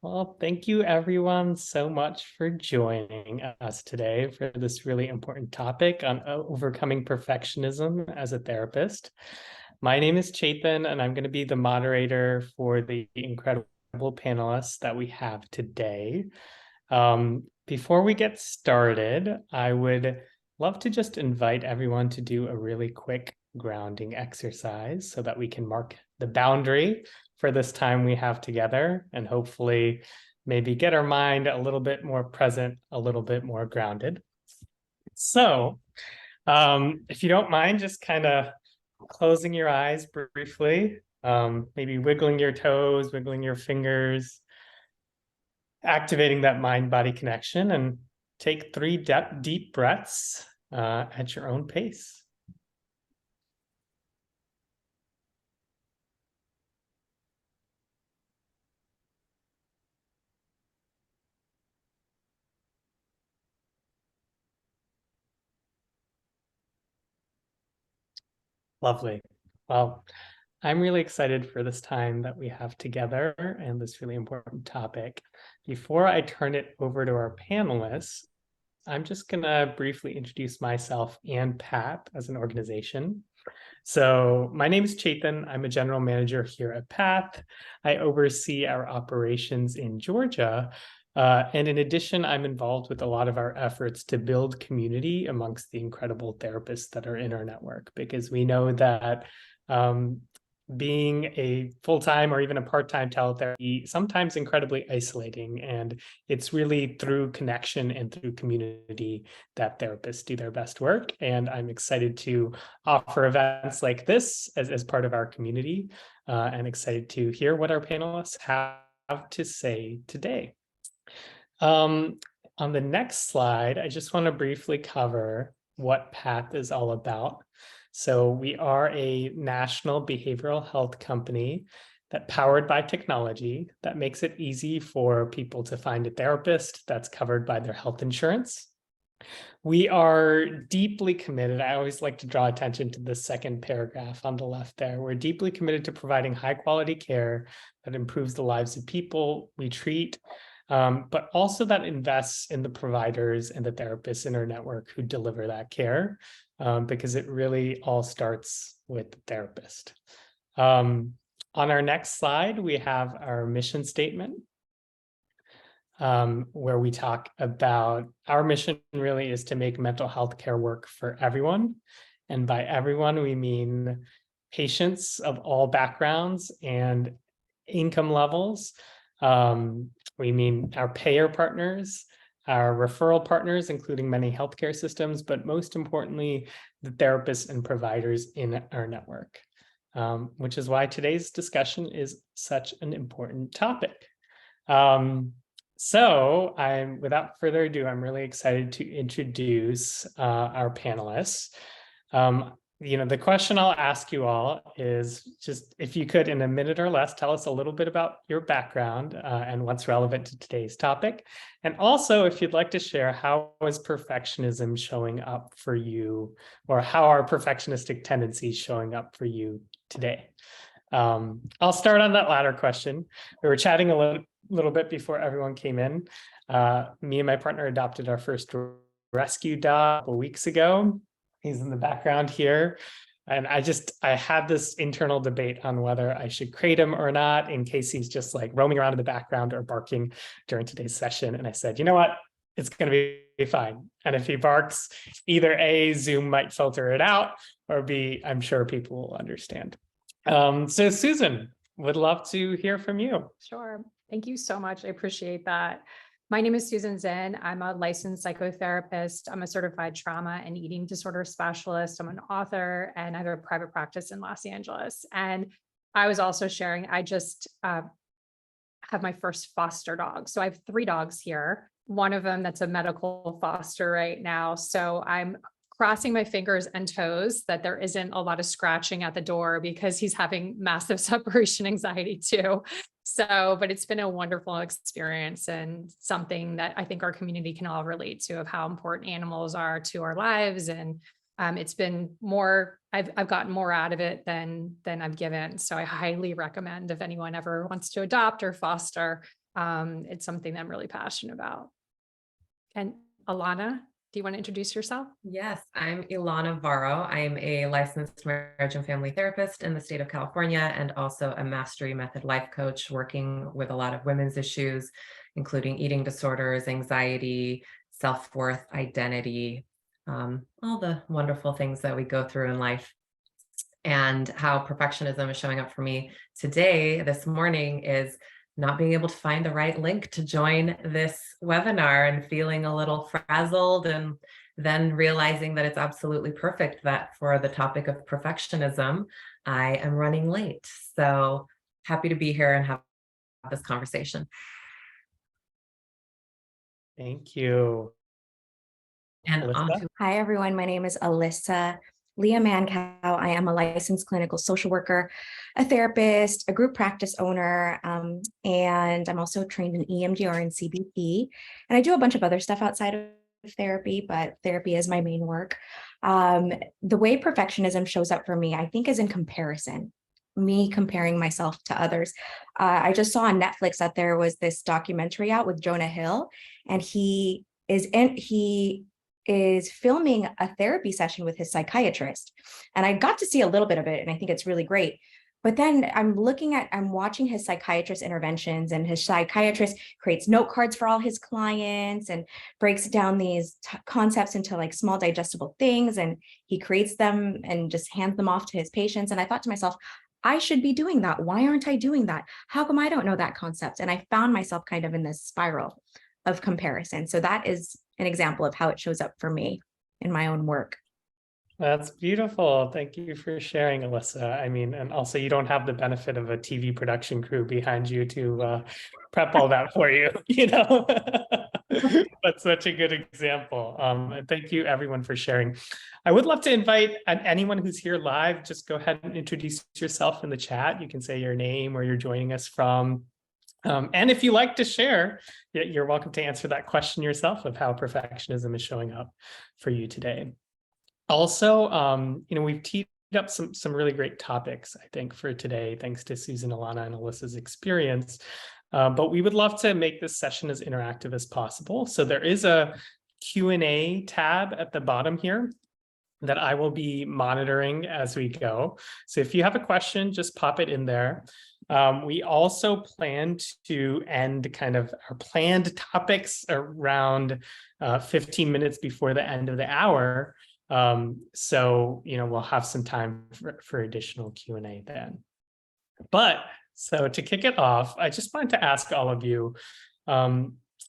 Well, thank you everyone so much for joining us today for this really important topic on overcoming perfectionism as a therapist. My name is Chaitan, and I'm going to be the moderator for the incredible panelists that we have today. Before we get started, I would love to just invite everyone to do a really quick grounding exercise so that we can mark the boundary for this time we have together and hopefully maybe get our mind a little bit more present, a little bit more grounded. So if you don't mind, just kind of closing your eyes briefly, maybe wiggling your toes, wiggling your fingers, activating that mind-body connection, and take 3 deep breaths at your own pace. Lovely. Well, I'm really excited for this time that we have together and this really important topic. Before I turn it over to our panelists, I'm just going to briefly introduce myself and PATH as an organization. So my name is Chaitan. I'm a general manager here at PATH. I oversee our operations in Georgia. And in addition, I'm involved with a lot of our efforts to build community amongst the incredible therapists that are in our network, because we know that being a full-time or even a part-time teletherapy sometimes incredibly isolating, and it's really through connection and through community that therapists do their best work. And I'm excited to offer events like this as part of our community, and excited to hear what our panelists have to say today. On the next slide, I just want to briefly cover what PATH is all about. So we are a national behavioral health company that powered by technology that makes it easy for people to find a therapist that's covered by their health insurance. We are deeply committed. I always like to draw attention to the second paragraph on the left there. We're deeply committed to providing high quality care that improves the lives of people we treat, but also that invests in the providers and the therapists in our network who deliver that care, because it really all starts with the therapist. On our next slide, we have our mission statement, where we talk about our mission really is to make mental health care work for everyone. And by everyone, we mean patients of all backgrounds and income levels. We mean our payer partners, our referral partners, including many healthcare systems, but most importantly, the therapists and providers in our network, which is why today's discussion is such an important topic. So without further ado, I'm really excited to introduce our panelists. The question I'll ask you all is just if you could, in a minute or less, tell us a little bit about your background and what's relevant to today's topic. And also, if you'd like to share, how is perfectionism showing up for you, or how are perfectionistic tendencies showing up for you today? I'll start on that latter question. We were chatting a little bit before everyone came in. Me and my partner adopted our first rescue dog a couple weeks ago. He's in the background here. And I had this internal debate on whether I should crate him or not, in case he's just like roaming around in the background or barking during today's session. And I said, you know what? It's going to be fine. And if he barks, either A, Zoom might filter it out, or B, I'm sure people will understand. So Susan, would love to hear from you. Sure. Thank you so much. I appreciate that. My name is Susan Zinn. I'm a licensed psychotherapist. I'm a certified trauma and eating disorder specialist. I'm an author, and I have a private practice in Los Angeles. And I was also sharing, I just have my first foster dog. So I have 3 dogs here. One of them that's a medical foster right now. So I'm crossing my fingers and toes that there isn't a lot of scratching at the door, because he's having massive separation anxiety too. So, but it's been a wonderful experience, and something that I think our community can all relate to, of how important animals are to our lives. And It's been more, I've gotten more out of it than I've given. So I highly recommend if anyone ever wants to adopt or foster, it's something that I'm really passionate about. And Ilona, do you want to introduce yourself? Yes, I'm Ilona Varo. I am a licensed marriage and family therapist in the state of California and also a mastery method life coach working with a lot of women's issues, including eating disorders, anxiety, self-worth, identity, all the wonderful things that we go through in life. And how perfectionism is showing up for me today, this morning, is not being able to find the right link to join this webinar and feeling a little frazzled, and then realizing that it's absolutely perfect that for the topic of perfectionism, I am running late. So happy to be here and have this conversation. Thank you. And Alyssa? Hi, everyone. My name is Alyssa Mancao. I am a licensed clinical social worker, a therapist, a group practice owner, and I'm also trained in EMDR and CBT. And I do a bunch of other stuff outside of therapy, but therapy is my main work. The way perfectionism shows up for me, I think, is in comparison. Me comparing myself to others. I just saw on Netflix that there was this documentary out with Jonah Hill, and he is filming a therapy session with his psychiatrist. And I got to see a little bit of it, and I think it's really great. But then I'm watching his psychiatrist interventions, and his psychiatrist creates note cards for all his clients and breaks down these concepts into like small digestible things. And he creates them and just hands them off to his patients. And I thought to myself, I should be doing that. Why aren't I doing that? How come I don't know that concept? And I found myself kind of in this spiral of comparison. So that is an example of how it shows up for me in my own work. That's beautiful. Thank you for sharing, Alyssa. I mean, and also you don't have the benefit of a TV production crew behind you to prep all that for you, you know? That's such a good example. And thank you everyone for sharing. I would love to invite anyone who's here live, just go ahead and introduce yourself in the chat. You can say your name, where you're joining us from. And if you like to share, you're welcome to answer that question yourself of how perfectionism is showing up for you today. Also, we've teed up some really great topics, I think, for today, thanks to Susan, Ilona, and Alyssa's experience. But we would love to make this session as interactive as possible. So there is a Q&A tab at the bottom here that I will be monitoring as we go. So if you have a question, just pop it in there. We also plan to end kind of our planned topics around 15 minutes before the end of the hour. So, we'll have some time for additional Q&A then. But so to kick it off, I just wanted to ask all of you,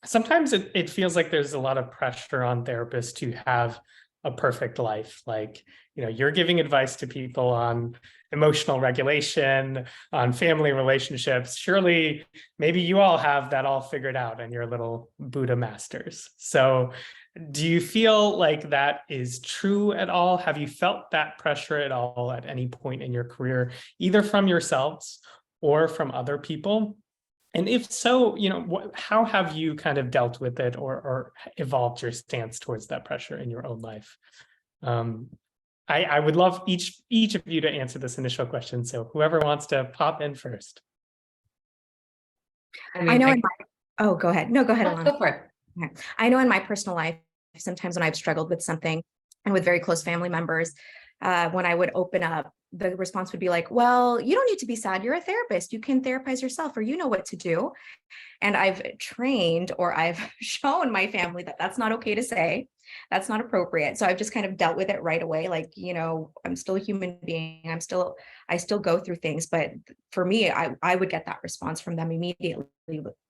sometimes it feels like there's a lot of pressure on therapists to have a perfect life. Like, you're giving advice to people on emotional regulation, on family relationships. Surely, maybe you all have that all figured out and you're little Buddha masters. So do you feel like that is true at all? Have you felt that pressure at all at any point in your career, either from yourselves or from other people? And if so, how have you kind of dealt with it or evolved your stance towards that pressure in your own life? I would love each of you to answer this initial question. So whoever wants to pop in first. I know. Oh, go ahead. No, go ahead, Ilona. Go for it. Okay. I know in my personal life, sometimes when I've struggled with something and with very close family members, when I would open up, the response would be like, well, you don't need to be sad. You're a therapist. You can therapize yourself, or you know what to do. And I've trained, or I've shown my family that that's not okay to say. That's not appropriate. So I've just kind of dealt with it right away. Like, I'm still a human being. I still go through things. But for me, I would get that response from them immediately.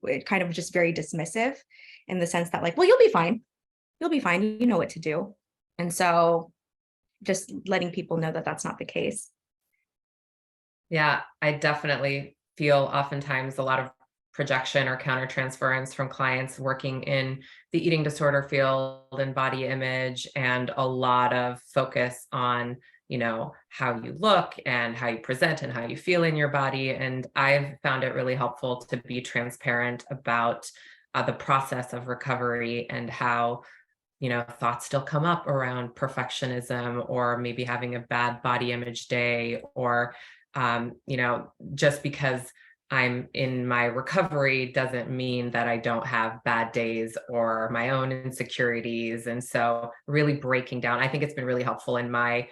It kind of just very dismissive in the sense that like, well, you'll be fine. You'll be fine. You know what to do. And so just letting people know that that's not the case. Yeah, I definitely feel oftentimes a lot of projection or countertransference from clients working in the eating disorder field and body image, and a lot of focus on, how you look and how you present and how you feel in your body. And I've found it really helpful to be transparent about the process of recovery and how thoughts still come up around perfectionism, or maybe having a bad body image day, or, just because I'm in my recovery doesn't mean that I don't have bad days or my own insecurities. And so really breaking down, I think it's been really helpful in my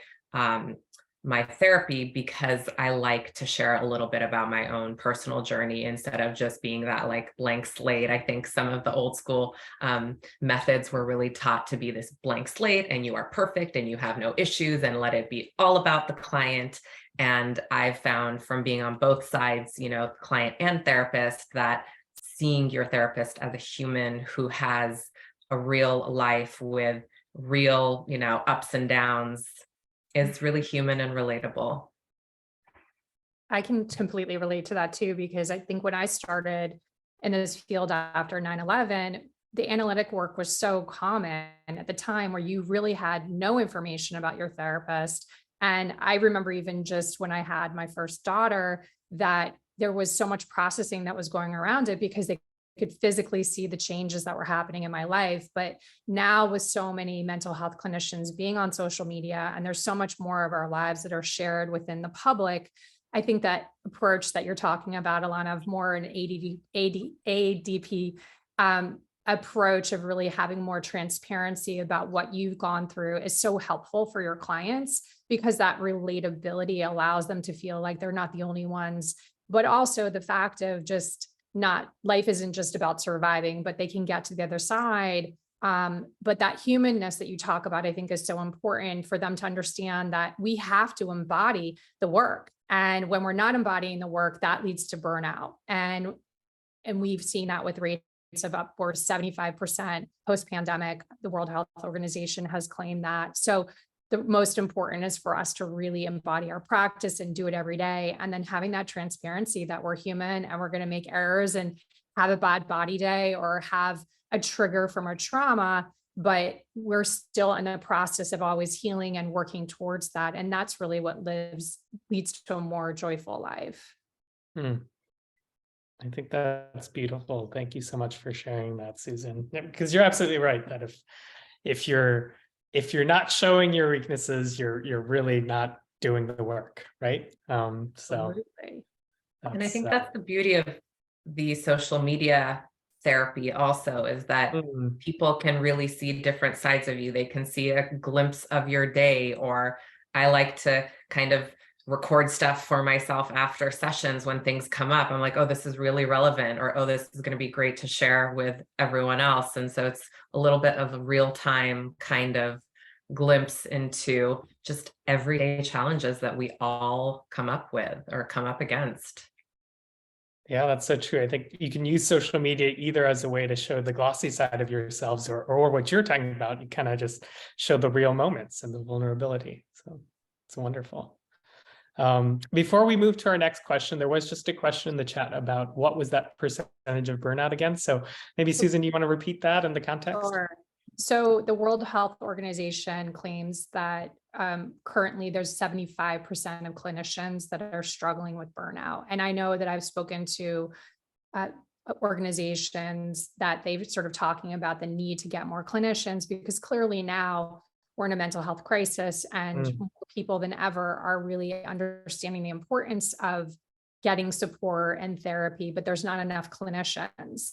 therapy, because I like to share a little bit about my own personal journey instead of just being that like blank slate. I think some of the old school methods were really taught to be this blank slate and you are perfect and you have no issues and let it be all about the client. And I've found from being on both sides, client and therapist, that seeing your therapist as a human who has a real life with real, ups and downs is really human and relatable. I can completely relate to that too, because I think when I started in this field after 9/11, the analytic work was so common at the time where you really had no information about your therapist. And I remember even just when I had my first daughter, that there was so much processing that was going around it because they could physically see the changes that were happening in my life. But now with so many mental health clinicians being on social media, and there's so much more of our lives that are shared within the public, I think that approach that you're talking about, Ilona, of more an ADP approach of really having more transparency about what you've gone through is so helpful for your clients, because that relatability allows them to feel like they're not the only ones, but also the fact of just life isn't just about surviving, but they can get to the other side. But that humanness that you talk about, I think, is so important for them to understand that we have to embody the work. And when we're not embodying the work, that leads to burnout. And we've seen that with rates of upwards 75% post-pandemic. The World Health Organization has claimed that. So the most important is for us to really embody our practice and do it every day. And then having that transparency that we're human and we're going to make errors and have a bad body day or have a trigger from our trauma, but we're still in the process of always healing and working towards that. And that's really what leads to a more joyful life. I think that's beautiful. Thank you so much for sharing that, Susan. Because you're absolutely right that if you're not showing your weaknesses, you're really not doing the work, right? Absolutely. And I think that's the beauty of the social media therapy also, is that people can really see different sides of you. They can see a glimpse of your day, or I like to kind of record stuff for myself after sessions when things come up. I'm like, oh, this is really relevant, or oh, this is going to be great to share with everyone else. And so it's a little bit of a real-time kind of glimpse into just everyday challenges that we all come up with or come up against. Yeah, that's so true. I think you can use social media either as a way to show the glossy side of yourselves, or what you're talking about. You kind of just show the real moments and the vulnerability. So it's wonderful. Before we move to our next question, there was just a question in the chat about what was that percentage of burnout again? So maybe Susan, you want to repeat that in the context? Sure. So the World Health Organization claims that currently there's 75% of clinicians that are struggling with burnout. And I know that I've spoken to organizations that they've sort of talking about the need to get more clinicians, because clearly now we're in a mental health crisis, and more people than ever are really understanding the importance of getting support and therapy, but there's not enough clinicians.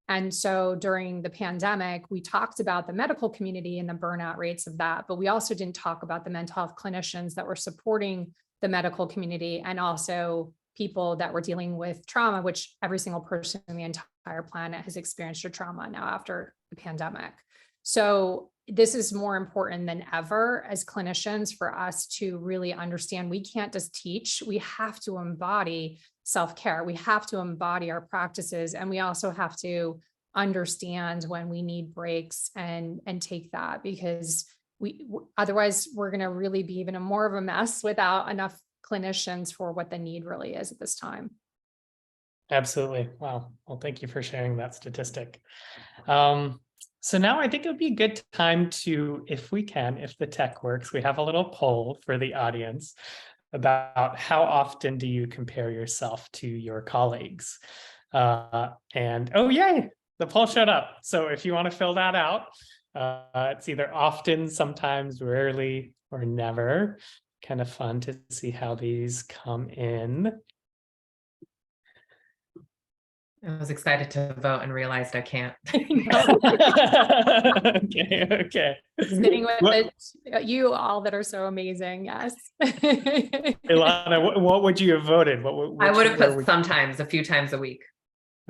And so during the pandemic, we talked about the medical community and the burnout rates of that, but we also didn't talk about the mental health clinicians that were supporting the medical community, and also people that were dealing with trauma, which every single person on the entire planet has experienced a trauma now after the pandemic. So this is more important than ever as clinicians for us to really understand we can't just teach, we have to embody self-care. We have to embody our practices, and we also have to understand when we need breaks and take that, because otherwise we're going to really be even more of a mess without enough clinicians for what the need really is at this time. Absolutely. Wow. Well, thank you for sharing that statistic. So now I think it would be a good time to, if we can, if the tech works, we have a little poll for the audience about how often do you compare yourself to your colleagues? And oh, yay, the poll showed up. So if you want to fill that out, It's either often, sometimes, rarely, or never. Kind of fun to see how these come in. I was excited to vote and realized I can't. Okay. Sitting with What, you all that are so amazing. Yes. Ilona, what would you have voted? I would have where put sometimes, a few times a week.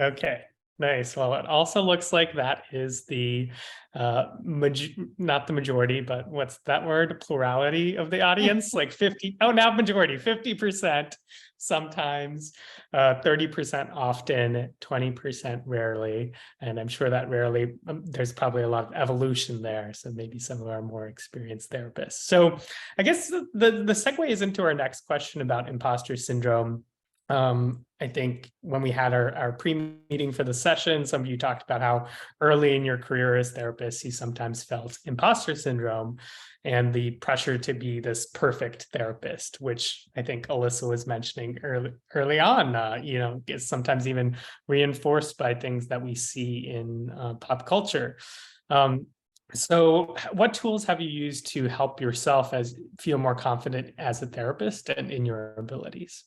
Okay, nice. Well, it also looks like that is the not the majority, but what's that word? Plurality of the audience, like 50. Oh, now majority, 50% sometimes, 30% often, 20% rarely. And I'm sure that rarely, there's probably a lot of evolution there. So maybe some of our more experienced therapists. So I guess the segue is into our next question about imposter syndrome. I think when we had our pre-meeting for the session, some of you talked about how early in your career as therapists, you sometimes felt imposter syndrome and the pressure to be this perfect therapist, which I think Alyssa was mentioning early on, is sometimes even reinforced by things that we see in pop culture. So what tools have you used to help yourself feel more confident as a therapist and in your abilities?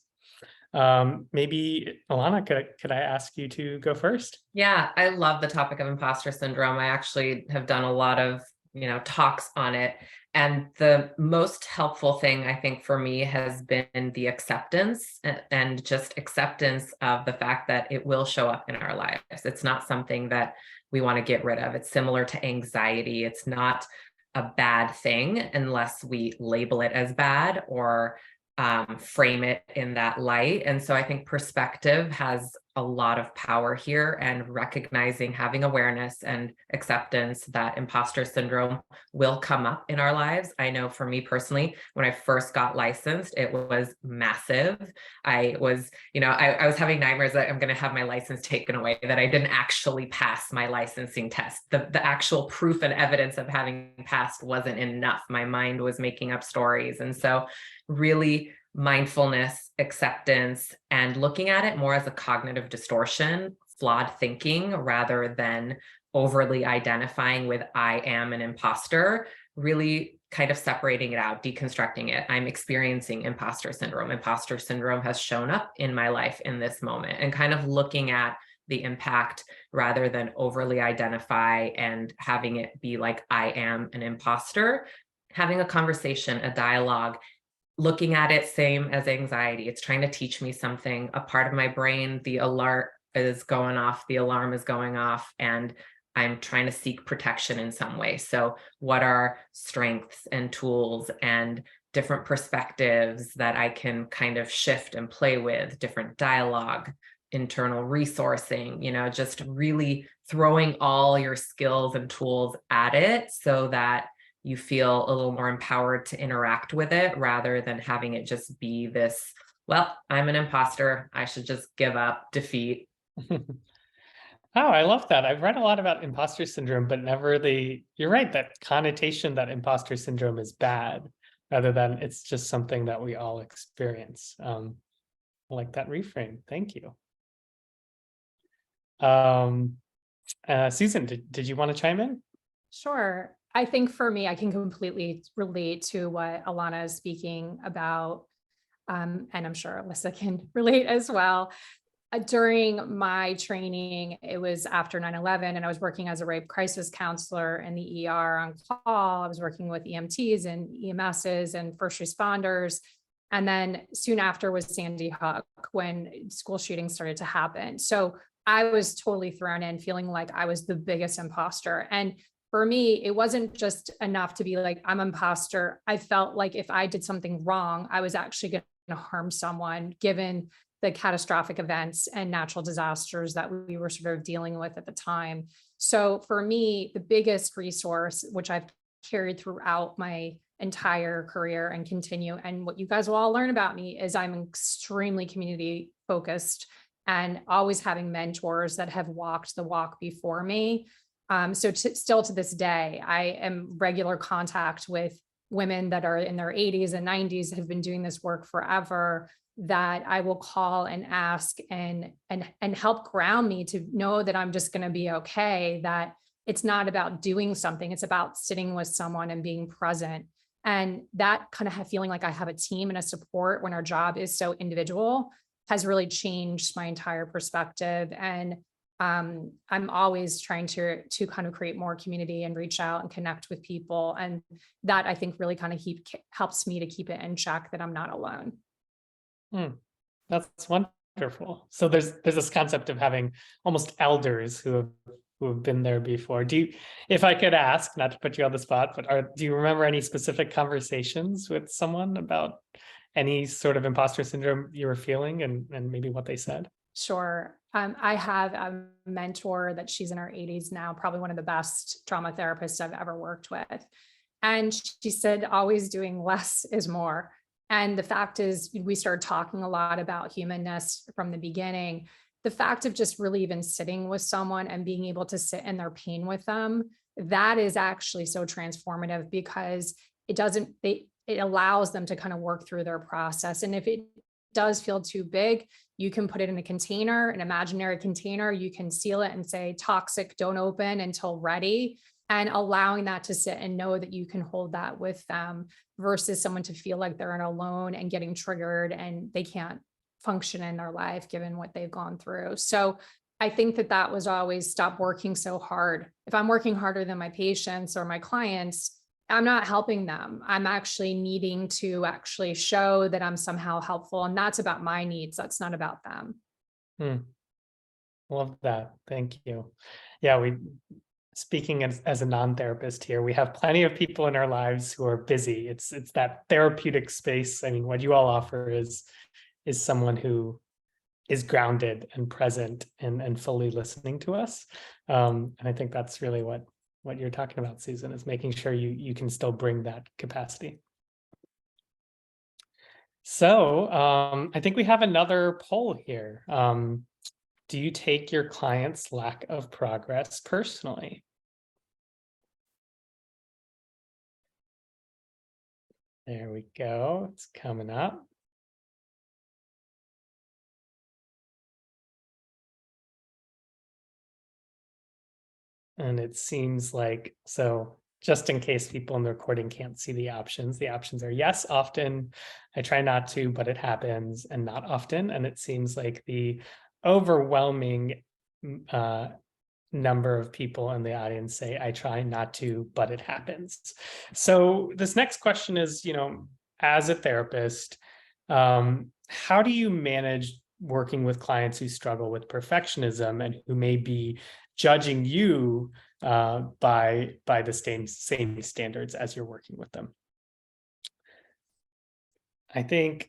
Maybe Ilona, could I ask you to go first? Yeah, I love the topic of imposter syndrome. I actually have done a lot of, talks on it. And the most helpful thing I think for me has been the acceptance and just acceptance of the fact that it will show up in our lives. It's not something that we want to get rid of. It's similar to anxiety. It's not a bad thing unless we label it as bad or frame it in that light. And so I think perspective has a lot of power here, and recognizing, having awareness and acceptance that imposter syndrome will come up in our lives. I know for me personally, when I first got licensed, it was massive. I was, I was having nightmares that I'm going to have my license taken away, that I didn't actually pass my licensing test. The actual proof and evidence of having passed wasn't enough. My mind was making up stories. And so really mindfulness, acceptance, and looking at it more as a cognitive distortion, flawed thinking, rather than overly identifying with I am an imposter, really kind of separating it out, deconstructing it. I'm experiencing imposter syndrome. Imposter syndrome has shown up in my life in this moment, and kind of looking at the impact rather than overly identify and having it be like I am an imposter. Having a conversation, a dialogue, looking at it same as anxiety. It's trying to teach me something. A part of my brain, the alert is going off, the alarm is going off, and I'm trying to seek protection in some way. So what are strengths and tools and different perspectives that I can kind of shift and play with, different dialogue, internal resourcing, just really throwing all your skills and tools at it so that you feel a little more empowered to interact with it, rather than having it just be this, well, I'm an imposter, I should just give up, defeat. Oh, I love that. I've read a lot about imposter syndrome, but never you're right, that connotation that imposter syndrome is bad, rather than it's just something that we all experience. I like that reframe. Thank you. Susan, did you want to chime in? Sure. I think for me, I can completely relate to what Ilona is speaking about. And I'm sure Alyssa can relate as well. During my training, it was after 9/11, and I was working as a rape crisis counselor in the ER on call. I was working with EMTs and EMSs and first responders. And then soon after was Sandy Hook, when school shootings started to happen. So I was totally thrown in, feeling like I was the biggest imposter. And for me, it wasn't just enough to be like, I'm an imposter. I felt like if I did something wrong, I was actually going to harm someone, given the catastrophic events and natural disasters that we were sort of dealing with at the time. So for me, the biggest resource, which I've carried throughout my entire career and continue, and what you guys will all learn about me, is I'm extremely community focused and always having mentors that have walked the walk before me. Still to this day, I am regular contact with women that are in their 80s and 90s that have been doing this work forever, that I will call and ask and help ground me to know that I'm just going to be okay, that it's not about doing something, it's about sitting with someone and being present. And that kind of feeling like I have a team and a support when our job is so individual has really changed my entire perspective. And I'm always trying to kind of create more community and reach out and connect with people. And that I think really kind of helps me to keep it in check that I'm not alone. That's wonderful. So there's this concept of having almost elders who have been there before. If I could ask, not to put you on the spot, but do you remember any specific conversations with someone about any sort of imposter syndrome you were feeling and maybe what they said? Sure. I have a mentor that she's in her 80s now, probably one of the best trauma therapists I've ever worked with. And she said, always doing less is more. And the fact is, we started talking a lot about humanness from the beginning. The fact of just really even sitting with someone and being able to sit in their pain with them, that is actually so transformative, because it allows them to kind of work through their process. And if it does feel too big, you can put it in a container, an imaginary container. You can seal it and say toxic, don't open until ready, and allowing that to sit and know that you can hold that with them, versus someone to feel like they're in alone and getting triggered and they can't function in their life given what they've gone through. So I think that was always, stop working so hard. If I'm working harder than my patients or my clients, I'm not helping them. I'm actually needing to actually show that I'm somehow helpful. And that's about my needs. That's not about them. Love that. Thank you. Yeah, speaking as a non-therapist here, we have plenty of people in our lives who are busy. It's that therapeutic space. I mean, what you all offer is someone who is grounded and present and fully listening to us. And I think that's really what you're talking about, Susan, is making sure you can still bring that capacity. So I think we have another poll here. Do you take your clients' lack of progress personally? There we go. It's coming up. And it seems like, so just in case people in the recording can't see the options are yes, often, I try not to, but it happens, and not often. And it seems like the overwhelming number of people in the audience say, I try not to, but it happens. So this next question is, as a therapist, how do you manage working with clients who struggle with perfectionism and who may be judging you by the same standards as you're working with them? I think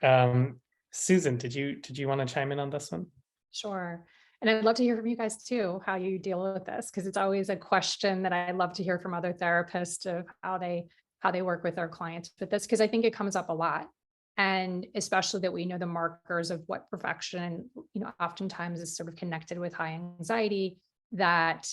Susan, did you want to chime in on this one? Sure. And I'd love to hear from you guys too, how you deal with this, because it's always a question that I love to hear from other therapists of how they work with their clients with this, because I think it comes up a lot. And especially that we know the markers of what perfection, oftentimes is sort of connected with high anxiety, that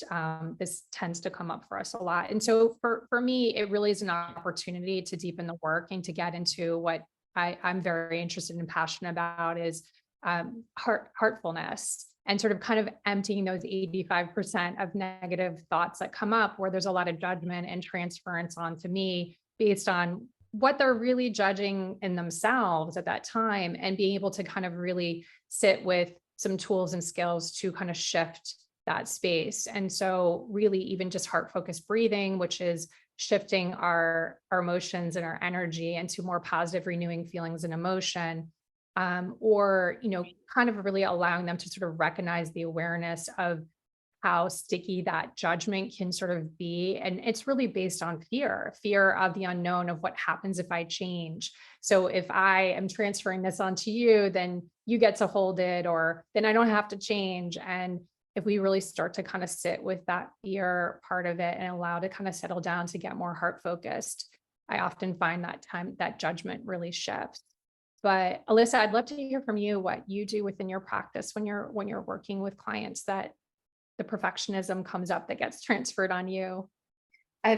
this tends to come up for us a lot. And so for me, it really is an opportunity to deepen the work and to get into what I'm very interested and passionate about, is heartfulness, and sort of kind of emptying those 85% of negative thoughts that come up, where there's a lot of judgment and transference onto me based on what they're really judging in themselves at that time, and being able to kind of really sit with some tools and skills to kind of shift that space. And so really even just heart-focused breathing, which is shifting our emotions and our energy into more positive, renewing feelings and emotion, or, kind of really allowing them to sort of recognize the awareness of how sticky that judgment can sort of be. And it's really based on fear of the unknown, of what happens if I change. So if I am transferring this onto you, then you get to hold it, or then I don't have to change. And if we really start to kind of sit with that fear part of it and allow it to kind of settle down to get more heart focused, I often find that judgment really shifts. But Alyssa, I'd love to hear from you what you do within your practice when you're working with clients that the perfectionism comes up that gets transferred on you.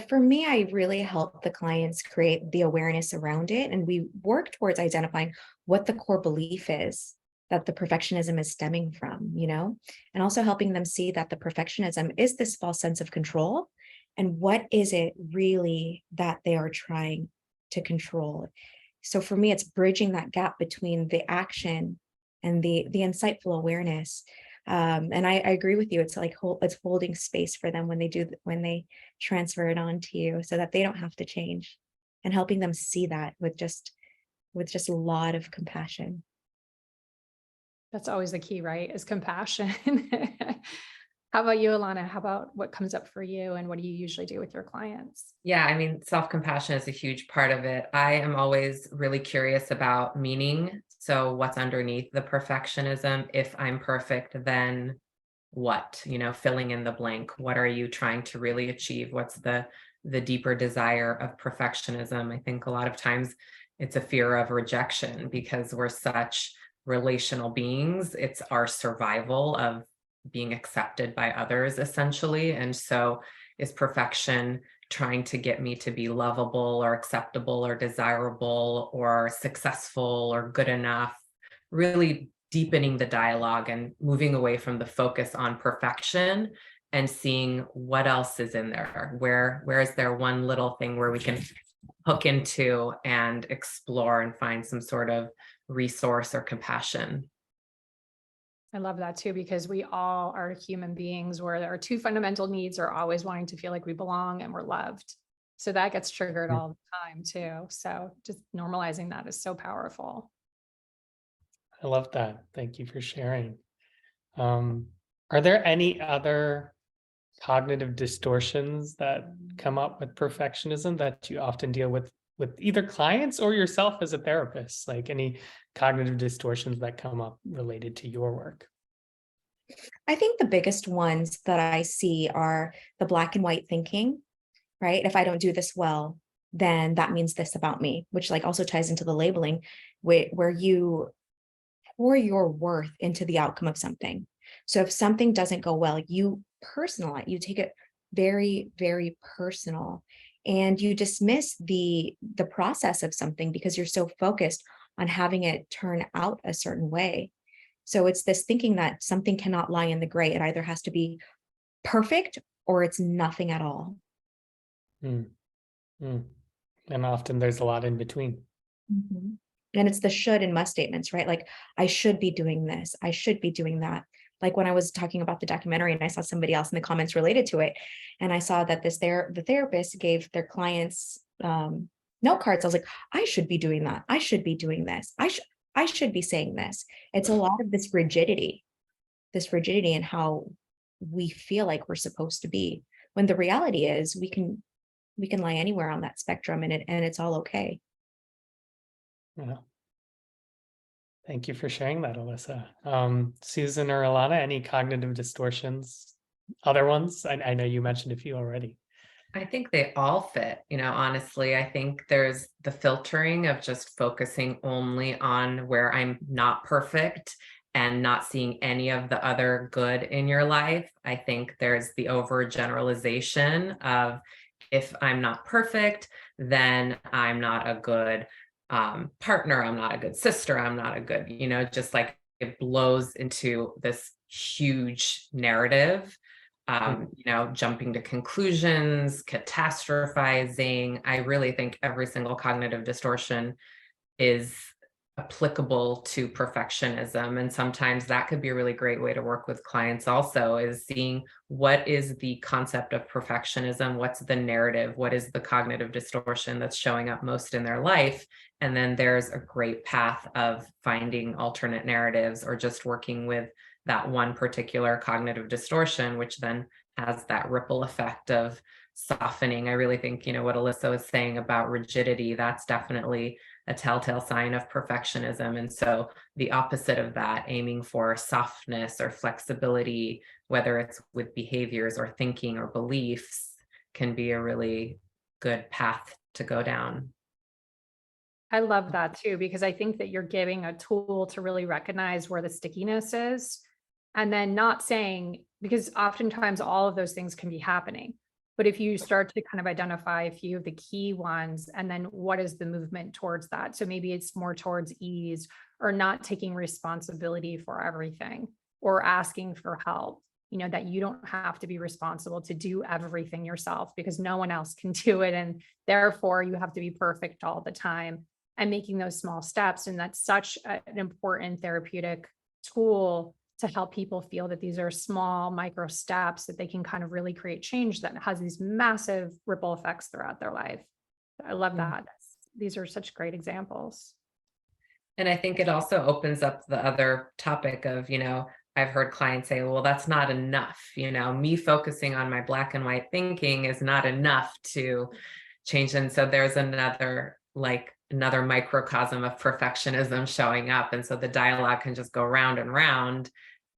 For me, I really help the clients create the awareness around it. And we work towards identifying what the core belief is that the perfectionism is stemming from, and also helping them see that the perfectionism is this false sense of control. And what is it really that they are trying to control? So for me, it's bridging that gap between the action and the insightful awareness. And I agree with you. It's like it's holding space for them when they transfer it on to you, so that they don't have to change, and helping them see that with just a lot of compassion. That's always the key, right? Is compassion. How about you, Ilona? How about what comes up for you, and what do you usually do with your clients? Yeah, I mean, self-compassion is a huge part of it. I am always really curious about meaning. So what's underneath the perfectionism? If I'm perfect, then what? Filling in the blank. What are you trying to really achieve? What's the deeper desire of perfectionism? I think a lot of times it's a fear of rejection because we're such relational beings. It's our survival of being accepted by others, essentially. And so is perfection trying to get me to be lovable or acceptable or desirable or successful or good enough, really deepening the dialogue and moving away from the focus on perfection and seeing what else is in there. Where is there one little thing where we can hook into and explore and find some sort of resource or compassion? I love that too, because we all are human beings where our two fundamental needs are always wanting to feel like we belong and we're loved. So that gets triggered all the time too. So just normalizing that is so powerful. I love that. Thank you for sharing. Are there any other cognitive distortions that come up with perfectionism that you often deal with either clients or yourself as a therapist? Like any cognitive distortions that come up related to your work? I think the biggest ones that I see are the black and white thinking, right? If I don't do this well, then that means this about me, which like also ties into the labeling, where you pour your worth into the outcome of something. So if something doesn't go well, you personalize, you take it very, very personal, and you dismiss the process of something because you're so focused on having it turn out a certain way. So it's this thinking that something cannot lie in the gray. It either has to be perfect or it's nothing at all. Mm, mm. And often there's a lot in between. Mhm. And it's the should and must statements, right? Like, I should be doing this. I should be doing that. Like when I was talking about the documentary and I saw somebody else in the comments related to it, and I saw that the therapist gave their clients note cards. I was like, I should be doing that. I should be doing this. I should be saying this. It's a lot of this rigidity in how we feel like we're supposed to be. When the reality is we can lie anywhere on that spectrum, and it's all okay. Yeah. Thank you for sharing that, Alyssa. Susan or Ilana, any cognitive distortions? Other ones? I know you mentioned a few already. I think they all fit, honestly. I think there's the filtering of just focusing only on where I'm not perfect and not seeing any of the other good in your life. I think there's the overgeneralization of if I'm not perfect, then I'm not a good partner, I'm not a good sister, I'm not a good, just like it blows into this huge narrative. Jumping to conclusions, catastrophizing. I really think every single cognitive distortion is applicable to perfectionism. And sometimes that could be a really great way to work with clients also, is seeing what is the concept of perfectionism, what's the narrative, what is the cognitive distortion that's showing up most in their life. And then there's a great path of finding alternate narratives or just working with that one particular cognitive distortion, which then has that ripple effect of softening. I really think, what Alyssa was saying about rigidity, that's definitely a telltale sign of perfectionism. And so the opposite of that, aiming for softness or flexibility, whether it's with behaviors or thinking or beliefs, can be a really good path to go down. I love that too, because I think that you're giving a tool to really recognize where the stickiness is, and then not saying, because oftentimes all of those things can be happening. But if you start to kind of identify a few of the key ones, and then what is the movement towards that? So maybe it's more towards ease, or not taking responsibility for everything, or asking for help, that you don't have to be responsible to do everything yourself because no one else can do it. And therefore you have to be perfect all the time, and making those small steps. And that's such an important therapeutic tool to help people feel that these are small micro steps that they can kind of really create change that has these massive ripple effects throughout their life. I love that. These are such great examples. And I think it also opens up the other topic of, I've heard clients say, well, that's not enough. Me focusing on my black and white thinking is not enough to change. And so there's another microcosm of perfectionism showing up. And so the dialogue can just go round and round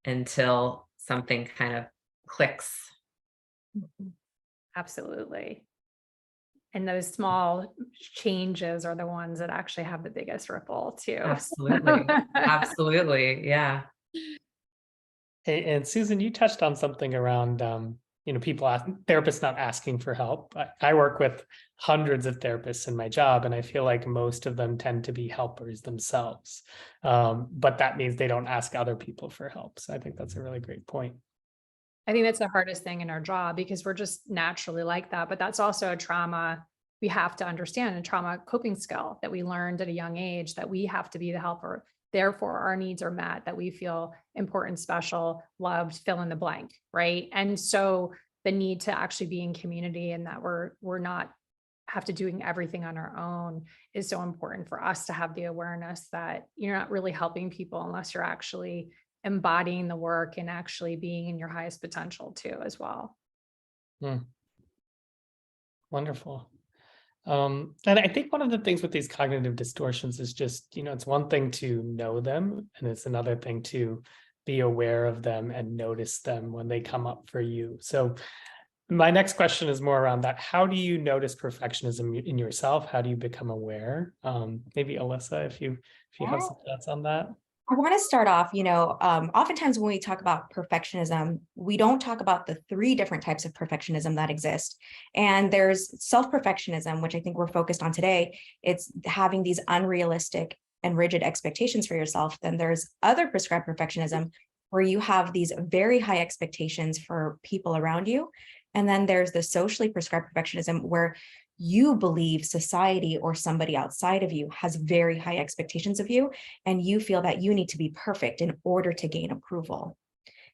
until something kind of clicks. Absolutely. And those small changes are the ones that actually have the biggest ripple too. Absolutely. Absolutely. Yeah. And Susan, you touched on something around, therapists not asking for help. I work with hundreds of therapists in my job, and I feel like most of them tend to be helpers themselves. But that means they don't ask other people for help. So I think that's a really great point. I think that's the hardest thing in our job because we're just naturally like that. But that's also a trauma we have to understand, a trauma coping skill that we learned at a young age, that we have to be the helper. Therefore, our needs are met, that we feel important, special, loved, fill in the blank, right? And so the need to actually be in community and that we're not have to doing everything on our own is so important for us to have the awareness that you're not really helping people unless you're actually embodying the work and actually being in your highest potential too, as well. Wonderful. And I think one of the things with these cognitive distortions is just, it's one thing to know them, and it's another thing to be aware of them and notice them when they come up for you. So my next question is more around that. How do you notice perfectionism in yourself? How do you become aware? Maybe Alyssa, if you have some thoughts on that. I want to start off, oftentimes when we talk about perfectionism, we don't talk about the 3 different types of perfectionism that exist. And there's self-perfectionism, which I think we're focused on today. It's having these unrealistic and rigid expectations for yourself. Then there's other prescribed perfectionism, where you have these very high expectations for people around you. And then there's the socially prescribed perfectionism, where you believe society or somebody outside of you has very high expectations of you, and you feel that you need to be perfect in order to gain approval.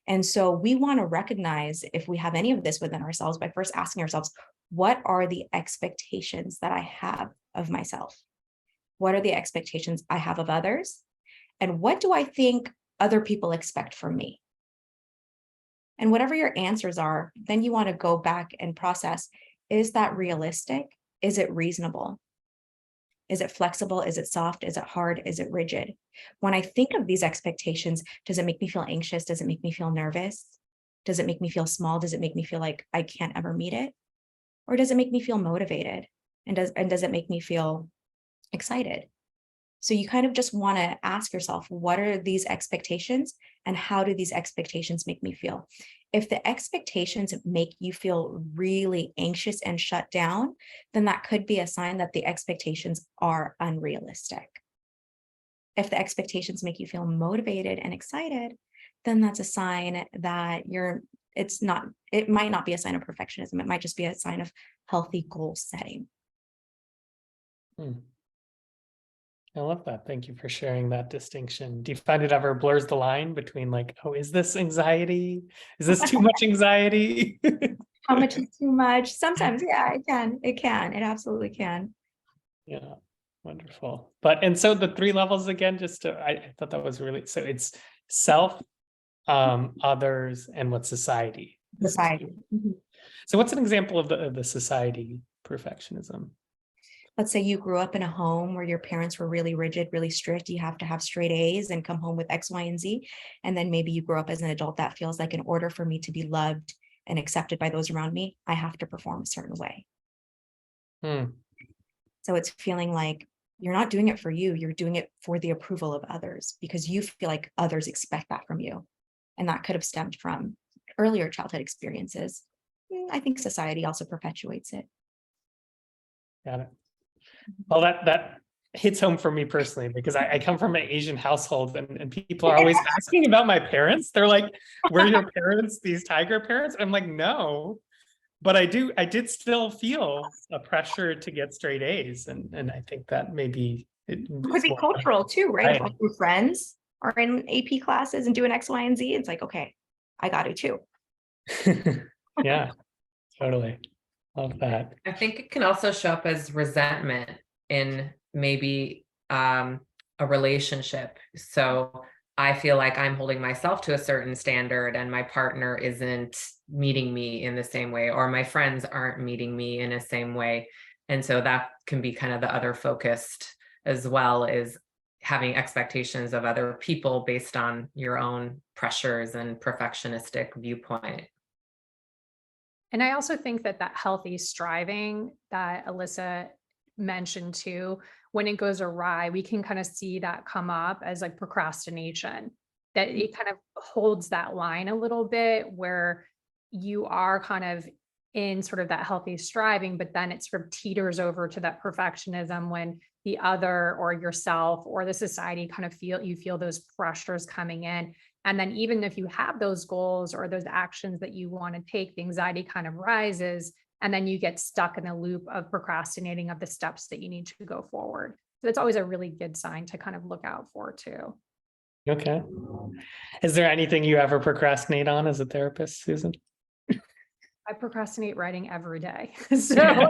And so we want to recognize if we have any of this within ourselves by first asking ourselves, what are the expectations that I have of myself? What are the expectations I have of others? And what do I think other people expect from me? And whatever your answers are, then you want to go back and process, is that realistic? Is it reasonable? Is it flexible? Is it soft? Is it hard? Is it rigid? When I think of these expectations, does it make me feel anxious? Does it make me feel nervous? Does it make me feel small? Does it make me feel like I can't ever meet it? Or does it make me feel motivated? And does it make me feel excited? So you kind of just want to ask yourself, what are these expectations and how do these expectations make me feel? If the expectations make you feel really anxious and shut down, then that could be a sign that the expectations are unrealistic. If the expectations make you feel motivated and excited, then that's a sign that it might not be a sign of perfectionism. It might just be a sign of healthy goal setting. I love that. Thank you for sharing that distinction. Do you find it ever blurs the line between like, oh, is this anxiety? Is this too much anxiety? How much is too much? Sometimes, yeah, it can. It absolutely can. Yeah, wonderful. And so the 3 levels again, I thought that was really, so it's self, others, and what society. Society. So what's an example of the society perfectionism? Let's say you grew up in a home where your parents were really rigid, really strict. You have to have straight A's and come home with X, Y, and Z. And then maybe you grow up as an adult that feels like in order for me to be loved and accepted by those around me, I have to perform a certain way. So it's feeling like you're not doing it for you. You're doing it for the approval of others because you feel like others expect that from you. And that could have stemmed from earlier childhood experiences. I think society also perpetuates it. Got it. Well, that hits home for me personally, because I come from an Asian household, and people are always asking about my parents. They're like, were your parents these tiger parents? I'm like, no. But I did still feel a pressure to get straight A's. And I think that maybe It could be cultural too, right? If all your friends are in AP classes and doing X, Y, and Z, it's like, okay, I got it too. Yeah, totally. Love that. I think it can also show up as resentment in maybe a relationship. So I feel like I'm holding myself to a certain standard and my partner isn't meeting me in the same way, or my friends aren't meeting me in the same way. And so that can be kind of the other focused as well, is having expectations of other people based on your own pressures and perfectionistic viewpoint. And I also think that healthy striving that Alyssa mentioned too, when it goes awry, we can kind of see that come up as like procrastination, that it kind of holds that line a little bit where you are kind of in sort of that healthy striving, but then it sort of teeters over to that perfectionism when the other or yourself or the society kind of feel those pressures coming in. And then even if you have those goals or those actions that you want to take, the anxiety kind of rises, and then you get stuck in a loop of procrastinating of the steps that you need to go forward. So that's always a really good sign to kind of look out for too. Okay. Is there anything you ever procrastinate on as a therapist, Susan? I procrastinate writing every day. So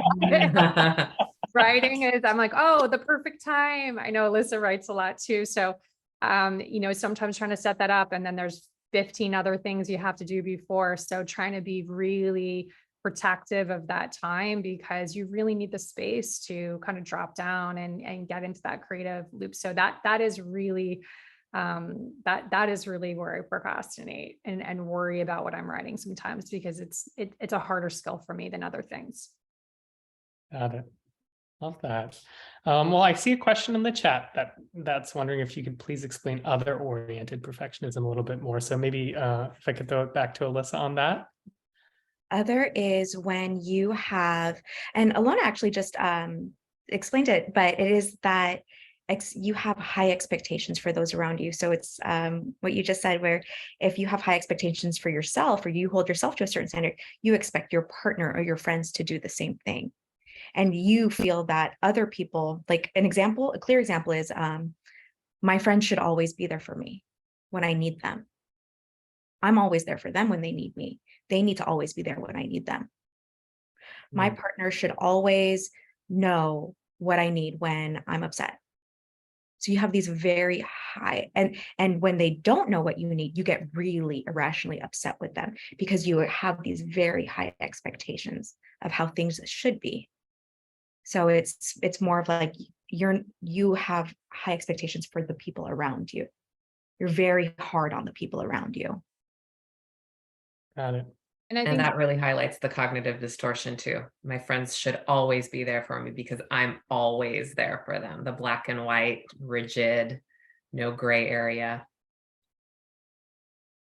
writing is, I'm like, oh, the perfect time. I know Alyssa writes a lot too. So, sometimes trying to set that up, and then there's 15 other things you have to do before. So trying to be really protective of that time, because you really need the space to kind of drop down and get into that creative loop. So that is really that is really where I procrastinate and worry about what I'm writing sometimes, because it's a harder skill for me than other things. Got it. Love that. Well, I see a question in the chat that's wondering if you could please explain other-oriented perfectionism a little bit more. So maybe if I could throw it back to Alyssa on that. Other is when you have, and Ilona actually just explained it, but it is that you have high expectations for those around you. So it's what you just said, where if you have high expectations for yourself, or you hold yourself to a certain standard, you expect your partner or your friends to do the same thing. And you feel that other people, like a clear example is my friends should always be there for me when I need them. I'm always there for them when they need me. They need to always be there when I need them. My partner should always know what I need when I'm upset. So you have these very high, and when they don't know what you need, you get really irrationally upset with them, because you have these very high expectations of how things should be. So it's more of like you have high expectations for the people around you. You're very hard on the people around you. Got it. And I And think that really highlights the cognitive distortion too. My friends should always be there for me because I'm always there for them. The black and white, rigid, no gray area.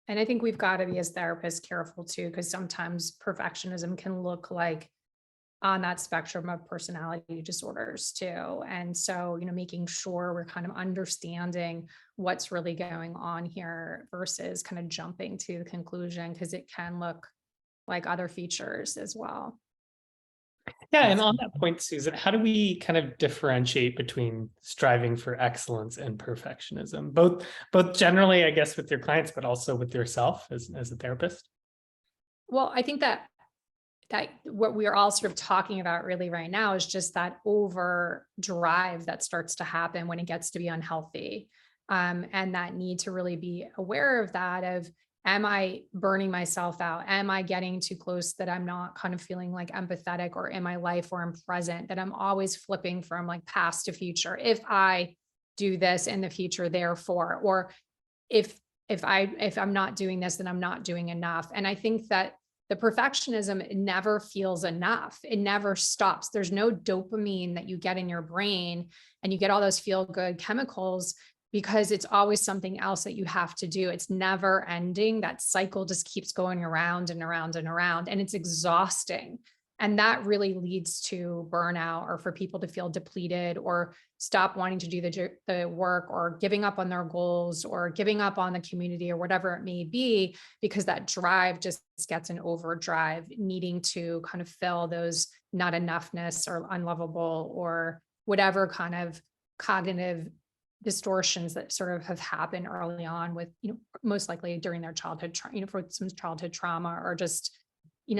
And I think we've got to be, as therapists, careful too, because sometimes perfectionism can look like on that spectrum of personality disorders too. And so, making sure we're kind of understanding what's really going on here versus kind of jumping to the conclusion, because it can look like other features as well. Yeah, and on that point, Susan, how do we kind of differentiate between striving for excellence and perfectionism, both generally, I guess, with your clients, but also with yourself as a therapist? Well, I think that what we are all sort of talking about really right now is just that overdrive that starts to happen when it gets to be unhealthy. And that need to really be aware of that, of, am I burning myself out? Am I getting too close that I'm not kind of feeling like empathetic, or in my life where I'm present, that I'm always flipping from like past to future? If I do this in the future, therefore, or if I'm not doing this, then I'm not doing enough. And I think that the perfectionism, it never feels enough. It never stops. There's no dopamine that you get in your brain, and you get all those feel good chemicals because it's always something else that you have to do. It's never ending. That cycle just keeps going around and around and around, and it's exhausting. And that really leads to burnout, or for people to feel depleted or stop wanting to do the work, or giving up on their goals, or giving up on the community, or whatever it may be, because that drive just gets an overdrive, needing to kind of fill those not enoughness or unlovable or whatever kind of cognitive distortions that sort of have happened early on with, most likely during their childhood, for some childhood trauma, or just,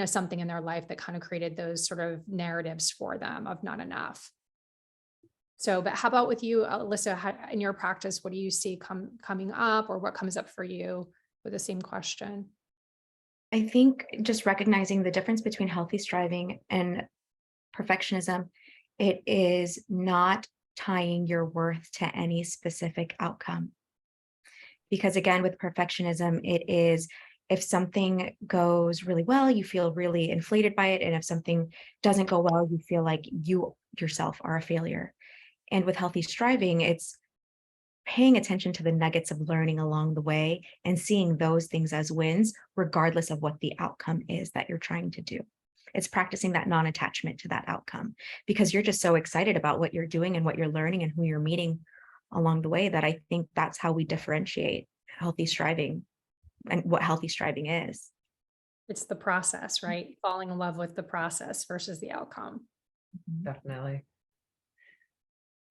something in their life that kind of created those sort of narratives for them of not enough. So, but how about with you, Alyssa, in your practice, what do you see coming up, or what comes up for you with the same question? I think just recognizing the difference between healthy striving and perfectionism, it is not tying your worth to any specific outcome. Because again, with perfectionism, it is, if something goes really well, you feel really inflated by it. And if something doesn't go well, you feel like you yourself are a failure. And with healthy striving, it's paying attention to the nuggets of learning along the way and seeing those things as wins, regardless of what the outcome is that you're trying to do. It's practicing that non-attachment to that outcome, because you're just so excited about what you're doing and what you're learning and who you're meeting along the way, that I think that's how we differentiate healthy striving and what healthy striving is. It's the process, right? Falling in love with the process versus the outcome. Definitely.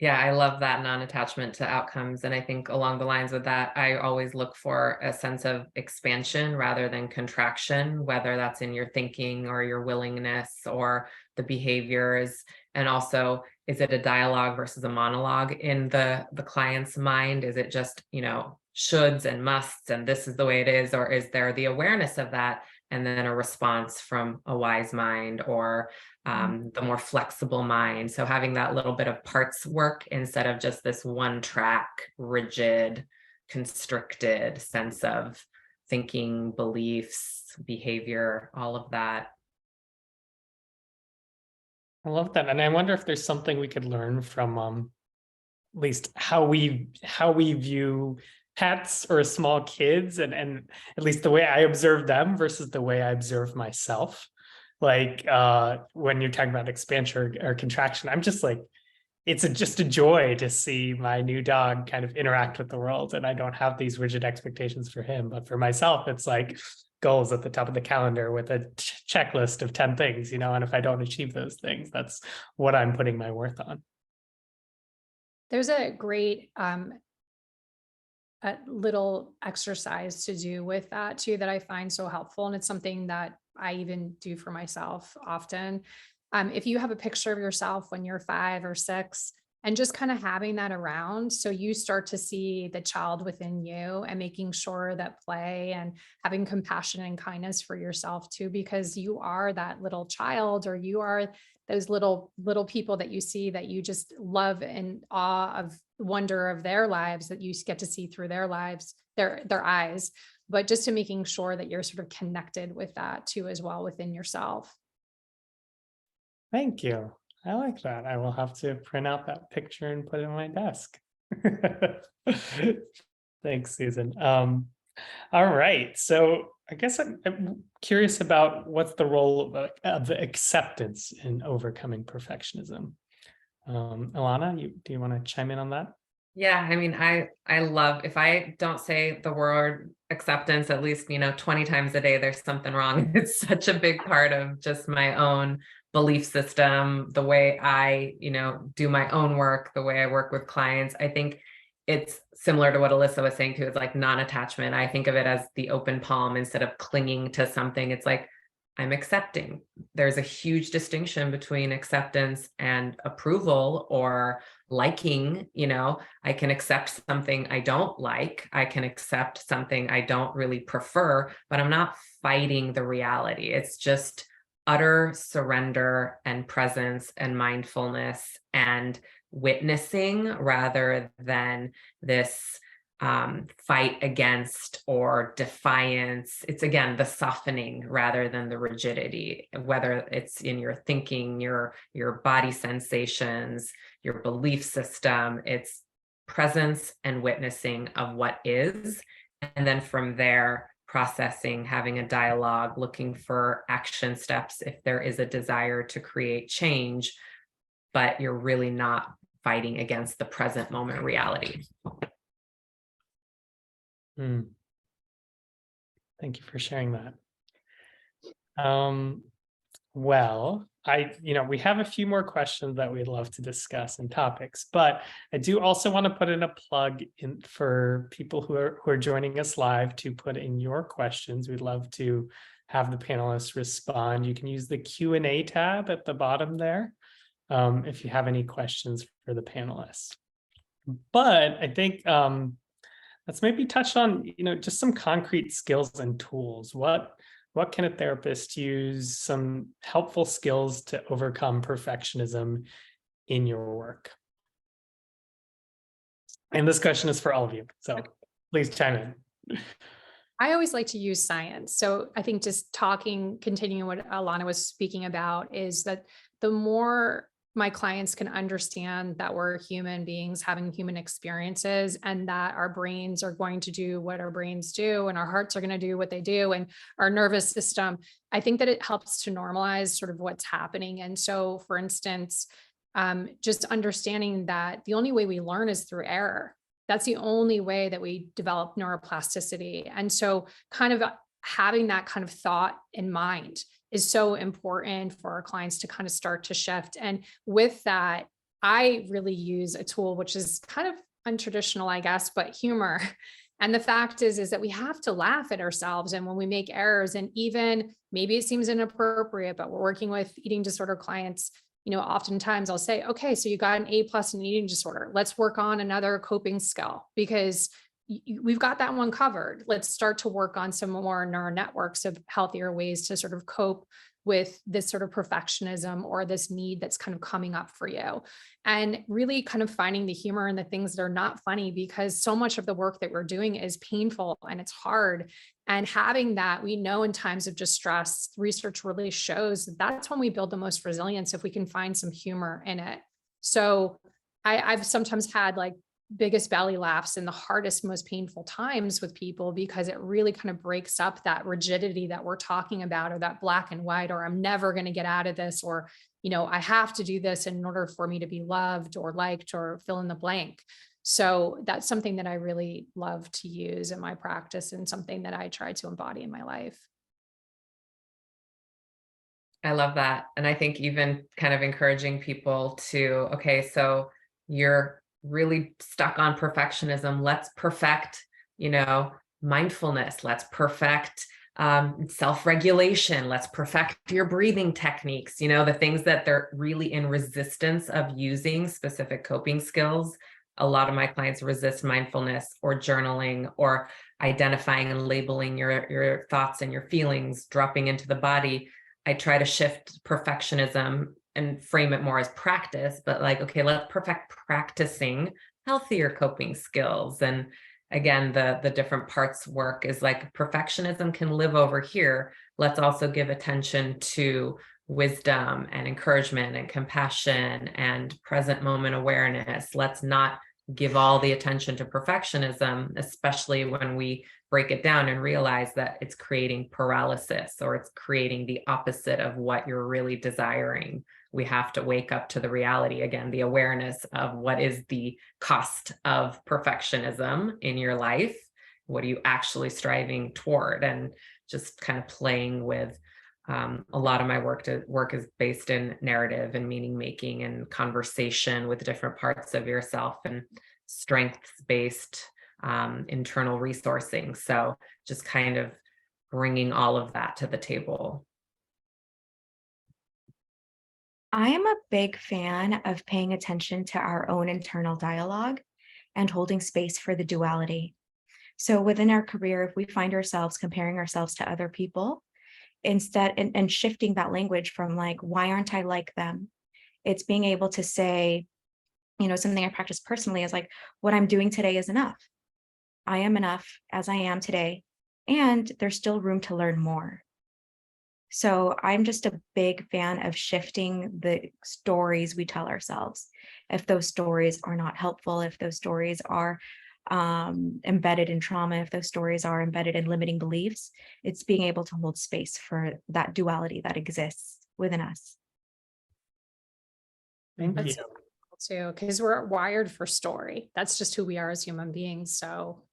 Yeah, I love that non-attachment to outcomes. And I think along the lines of that, I always look for a sense of expansion rather than contraction, whether that's in your thinking or your willingness or the behaviors. And also, is it a dialogue versus a monologue in the client's mind? Is it just, shoulds and musts, and this is the way it is? Or is there the awareness of that and then a response from a wise mind, or the more flexible mind? So having that little bit of parts work instead of just this one track, rigid, constricted sense of thinking, beliefs, behavior, all of that. I love that. And I wonder if there's something we could learn from at least how we view pets or small kids, and at least the way I observe them versus the way I observe myself. Like when you're talking about expansion or contraction, I'm just like, it's just a joy to see my new dog kind of interact with the world. And I don't have these rigid expectations for him, but for myself, it's like goals at the top of the calendar with a checklist of 10 things, and if I don't achieve those things, that's what I'm putting my worth on. There's a great a little exercise to do with that too, that I find so helpful. And it's something that I even do for myself often. If you have a picture of yourself when you're 5 or 6, and just kind of having that around, so you start to see the child within you, and making sure that play and having compassion and kindness for yourself too, because you are that little child, or you are those little people that you see, that you just love and awe of, wonder of their lives, that you get to see through their lives, their eyes. But just to making sure that you're sort of connected with that too as well within yourself. Thank you. I like that. I will have to print out that picture and put it on my desk. Thanks, Susan. All right. So I guess I'm curious about what's the role of acceptance in overcoming perfectionism. Ilona, do you want to chime in on that? Yeah, I mean, I love, if I don't say the word acceptance at least, 20 times a day, there's something wrong. It's such a big part of just my own belief system, the way I, do my own work, the way I work with clients. I think it's similar to what Alyssa was saying too. It's like non-attachment. I think of it as the open palm instead of clinging to something. It's like, I'm accepting. There's a huge distinction between acceptance and approval or liking. I can accept something I don't like. I can accept something I don't really prefer, but I'm not fighting the reality. It's just utter surrender and presence and mindfulness and witnessing, rather than this fight against or defiance. It's again the softening rather than the rigidity, whether it's in your thinking, your body sensations, your belief system. It's presence and witnessing of what is. And then from there, processing, having a dialogue, looking for action steps if there is a desire to create change, but you're really not fighting against the present moment reality. Thank you for sharing that. Well, we have a few more questions that we'd love to discuss and topics, but I do also want to put in a plug in for people who are joining us live to put in your questions. We'd love to have the panelists respond. You can use the Q&A tab at the bottom there if you have any questions for the panelists. But I think let's maybe touch on, just some concrete skills and tools. What can a therapist use, some helpful skills to overcome perfectionism in your work? And this question is for all of you, so please chime in. I always like to use science. So I think just continuing what Ilona was speaking about is that the more my clients can understand that we're human beings having human experiences and that our brains are going to do what our brains do and our hearts are going to do what they do and our nervous system, I think that it helps to normalize sort of what's happening. And so, for instance, just understanding that the only way we learn is through error. That's the only way that we develop neuroplasticity. And so kind of having that kind of thought in mind is so important for our clients to kind of start to shift. And with that, I really use a tool, which is kind of untraditional, I guess, but humor. And the fact is that we have to laugh at ourselves. And when we make errors, and even maybe it seems inappropriate, but we're working with eating disorder clients, oftentimes I'll say, okay, so you got an A+ in eating disorder. Let's work on another coping skill because we've got that one covered. Let's start to work on some more neural networks of healthier ways to sort of cope with this sort of perfectionism or this need that's kind of coming up for you. And really kind of finding the humor in the things that are not funny, because so much of the work that we're doing is painful and it's hard. And having that, we know in times of distress, research really shows that that's when we build the most resilience, if we can find some humor in it. So I've sometimes had biggest belly laughs in the hardest, most painful times with people, because it really kind of breaks up that rigidity that we're talking about, or that black and white, or I'm never going to get out of this, or, I have to do this in order for me to be loved or liked, or fill in the blank. So that's something that I really love to use in my practice and something that I try to embody in my life. I love that. And I think even kind of encouraging people to, okay, so you're really stuck on perfectionism. Let's perfect, mindfulness. Let's perfect self-regulation. Let's perfect your breathing techniques, the things that they're really in resistance of using specific coping skills. A lot of my clients resist mindfulness or journaling or identifying and labeling your thoughts and your feelings, dropping into the body. I try to shift perfectionism and frame it more as practice, but okay, let's perfect practicing healthier coping skills. And again, the different parts work is perfectionism can live over here. Let's also give attention to wisdom and encouragement and compassion and present moment awareness. Let's not give all the attention to perfectionism, especially when we break it down and realize that it's creating paralysis, or it's creating the opposite of what you're really desiring. We have to wake up to the reality again, the awareness of what is the cost of perfectionism in your life. What are you actually striving toward? And just kind of playing with a lot of my work is based in narrative and meaning making and conversation with different parts of yourself, and strengths-based internal resourcing. So just kind of bringing all of that to the table. I am a big fan of paying attention to our own internal dialogue and holding space for the duality. So within our career, if we find ourselves comparing ourselves to other people, instead and shifting that language from why aren't I like them? It's being able to say, something I practice personally is what I'm doing today is enough. I am enough as I am today, and there's still room to learn more. So I'm just a big fan of shifting the stories we tell ourselves. If those stories are not helpful, if those stories are embedded in trauma, if those stories are embedded in limiting beliefs, it's being able to hold space for that duality that exists within us. Thank That's you. too, because we're wired for story. That's just who we are as human beings. So,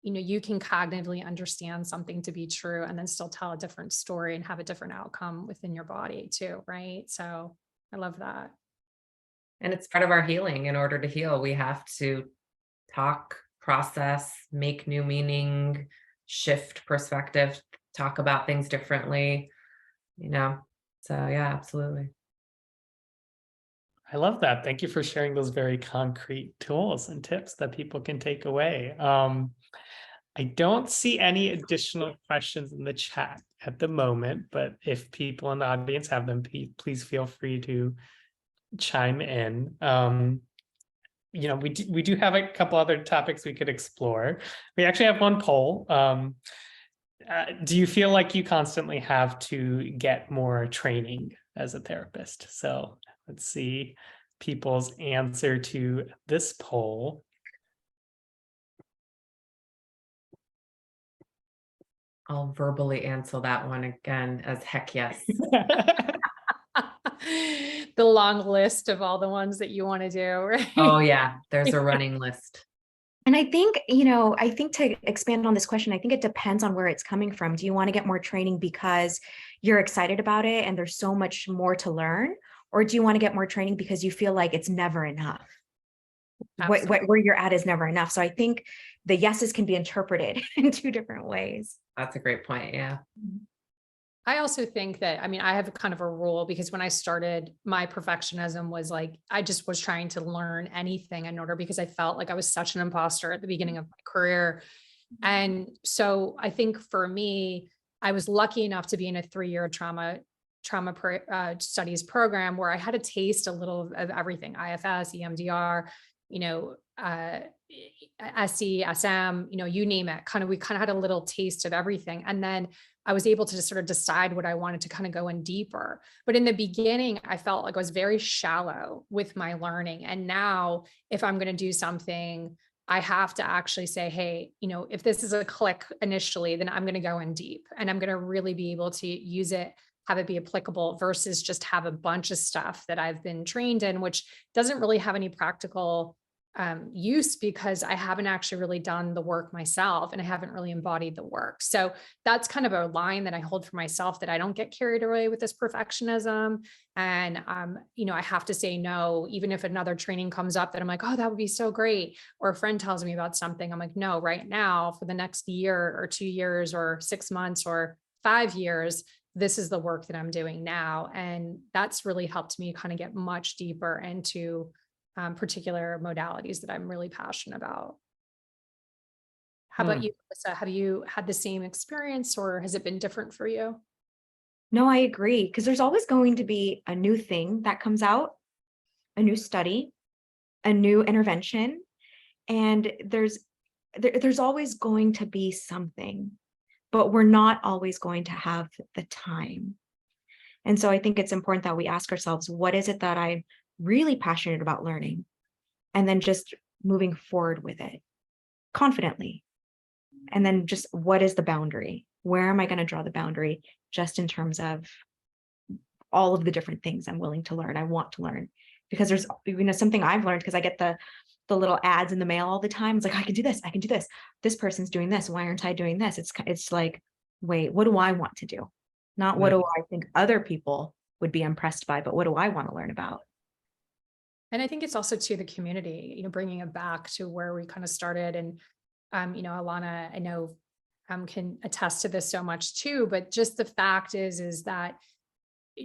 you can cognitively understand something to be true and then still tell a different story and have a different outcome within your body too, right? So I love that. And it's part of our healing. In order to heal, we have to talk, process, make new meaning, shift perspective, talk about things differently, So yeah, absolutely. I love that. Thank you for sharing those very concrete tools and tips that people can take away. I don't see any additional questions in the chat at the moment, but if people in the audience have them, please feel free to chime in. We do have a couple other topics we could explore. We actually have one poll. Do you feel like you constantly have to get more training as a therapist? So let's see people's answer to this poll. I'll verbally answer that one again as heck yes. The long list of all the ones that you want to do, right? Oh yeah, there's a running list. And I think, I think to expand on this question, I think it depends on where it's coming from. Do you want to get more training because you're excited about it and there's so much more to learn? Or do you want to get more training because you feel like it's never enough? Where you're at is never enough. So I think the yeses can be interpreted in two different ways. That's a great point. Yeah. I also think that, I have kind of a rule because when I started, my perfectionism was like, I just was trying to learn anything in order because I felt like I was such an imposter at the beginning of my career. And so I think for me, I was lucky enough to be in a 3-year trauma studies program where I had a taste a little of everything, IFS, EMDR, SE, SM, you name it. We kind of had a little taste of everything. And then I was able to just sort of decide what I wanted to kind of go in deeper. But in the beginning, I felt like I was very shallow with my learning. And now if I'm going to do something, I have to actually say, hey, if this is a click initially, then I'm going to go in deep and I'm going to really be able to use it, have it be applicable versus just have a bunch of stuff that I've been trained in, which doesn't really have any practical use because I haven't actually really done the work myself and I haven't really embodied the work. So that's kind of a line that I hold for myself, that I don't get carried away with this perfectionism. And, I have to say no, even if another training comes up that I'm like, oh, that would be so great. Or a friend tells me about something. I'm like, no, right now for the next year or 2 years or 6 months or 5 years, this is the work that I'm doing now. And that's really helped me kind of get much deeper into particular modalities that I'm really passionate about. How about you, Alyssa? Have you had the same experience or has it been different for you? No, I agree. Because there's always going to be a new thing that comes out, a new study, a new intervention. And there's always going to be something, but we're not always going to have the time. And so I think it's important that we ask ourselves, what is it that I'm really passionate about learning? And then just moving forward with it confidently. And then just what is the boundary? Where am I going to draw the boundary just in terms of all of the different things I'm willing to learn, I want to learn? Because there's, something I've learned because I get the little ads in the mail all the time. It's like, I can do this, I can do this. This person's doing this. Why aren't I doing this? It's like, wait, what do I want to do? Not what do I think other people would be impressed by, but what do I want to learn about? And I think it's also to the community, bringing it back to where we kind of started. And, Ilona, I know can attest to this so much too, but just the fact is that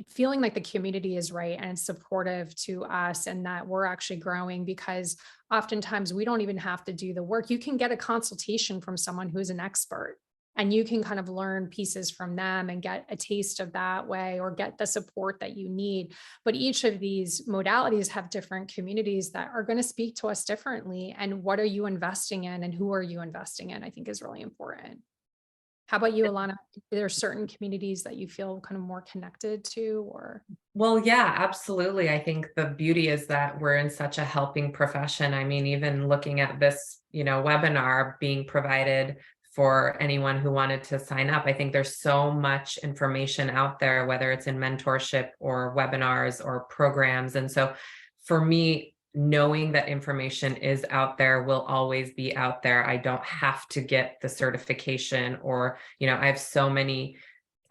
feeling like the community is right and it's supportive to us and that we're actually growing, because oftentimes we don't even have to do the work. You can get a consultation from someone who's an expert and you can kind of learn pieces from them and get a taste of that way or get the support that you need. But each of these modalities have different communities that are going to speak to us differently. And what are you investing in and who are you investing in, I think is really important. How about you, Ilona? Are there certain communities that you feel kind of more connected to, or? Well, yeah, absolutely. I think the beauty is that we're in such a helping profession. I mean, even looking at this, webinar being provided for anyone who wanted to sign up, I think there's so much information out there, whether it's in mentorship or webinars or programs. And so for me, knowing that information is out there will always be out there. I don't have to get the certification, or, I have so many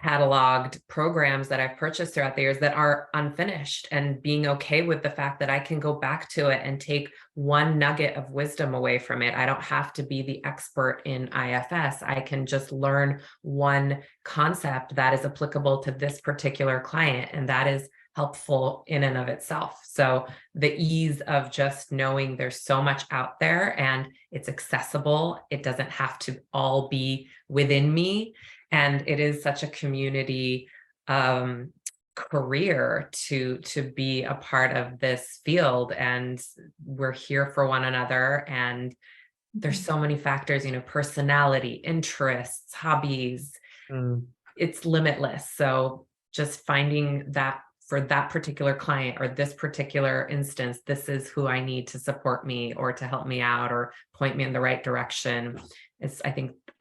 cataloged programs that I've purchased throughout the years that are unfinished, and being okay with the fact that I can go back to it and take one nugget of wisdom away from it. I don't have to be the expert in IFS. I can just learn one concept that is applicable to this particular client, and that is helpful in and of itself. So the ease of just knowing there's so much out there and it's accessible, it doesn't have to all be within me. And it is such a community career to be a part of this field, and we're here for one another. And there's so many factors, personality, interests, hobbies. It's limitless. So just finding that for that particular client or this particular instance, this is who I need to support me or to help me out or point me in the right direction.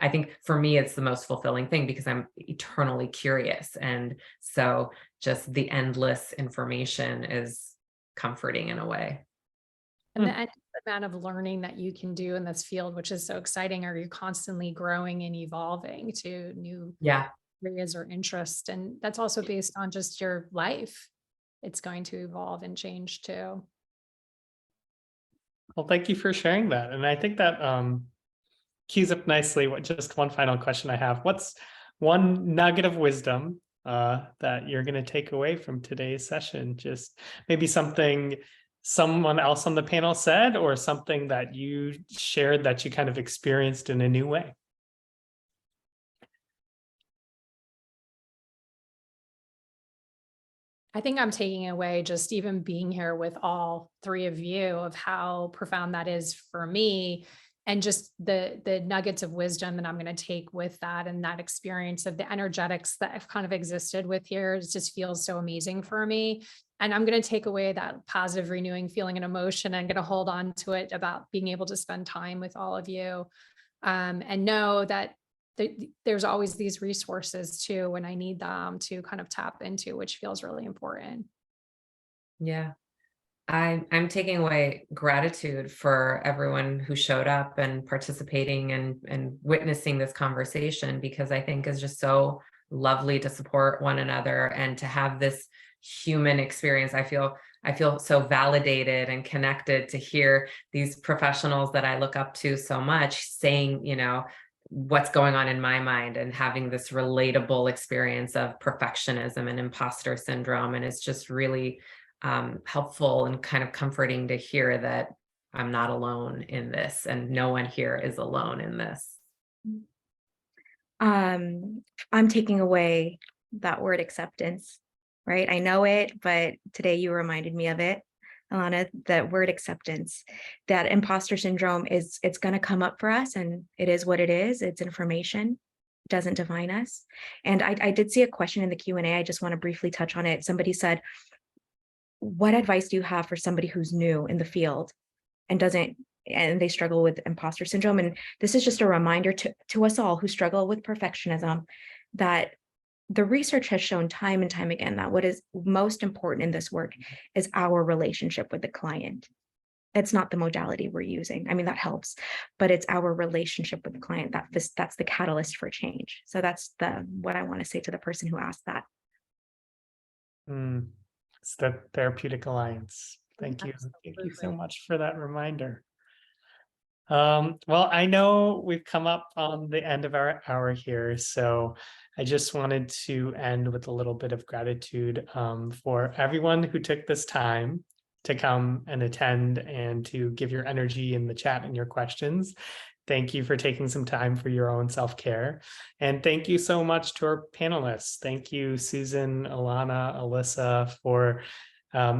I think for me, it's the most fulfilling thing because I'm eternally curious. And so just the endless information is comforting in a way. And the amount of learning that you can do in this field, which is so exciting. Are you constantly growing and evolving to new areas or interests? And that's also based on just your life. It's going to evolve and change too. Well, thank you for sharing that. And I think that keys up nicely just one final question I have. What's one nugget of wisdom that you're going to take away from today's session? Just maybe something someone else on the panel said, or something that you shared that you kind of experienced in a new way. I think I'm taking away just even being here with all three of you of how profound that is for me, and just the nuggets of wisdom that I'm going to take with that, and that experience of the energetics that I've kind of existed with here. It just feels so amazing for me. And I'm going to take away that positive, renewing feeling and emotion. I'm going to hold on to it about being able to spend time with all of you, and know that there's always these resources too when I need them to kind of tap into, which feels really important. Yeah. I'm taking away gratitude for everyone who showed up and participating and witnessing this conversation, because I think is just so lovely to support one another and to have this human experience. I feel so validated and connected to hear these professionals that I look up to so much saying, what's going on in my mind, and having this relatable experience of perfectionism and imposter syndrome. And it's just really helpful and kind of comforting to hear that I'm not alone in this, and no one here is alone in this. I'm taking away that word acceptance, right? I know it, but today you reminded me of it, Ilona, that word acceptance, that imposter syndrome it's going to come up for us, and it is what it is. It's information. It doesn't define us. And I did see a question in the Q&A. I just want to briefly touch on it. Somebody said, what advice do you have for somebody who's new in the field and they struggle with imposter syndrome? And this is just a reminder to us all who struggle with perfectionism that the research has shown time and time again that what is most important in this work is our relationship with the client. It's not the modality we're using. I mean, that helps, but it's our relationship with the client that's the catalyst for change. So that's what I want to say to the person who asked that. It's the Therapeutic Alliance. Thank you. Absolutely. Thank you so much for that reminder. Well, I know we've come up on the end of our hour here, so I just wanted to end with a little bit of gratitude for everyone who took this time to come and attend and to give your energy in the chat and your questions. Thank you for taking some time for your own self-care. And thank you so much to our panelists. Thank you, Susan, Ilona, Alyssa, for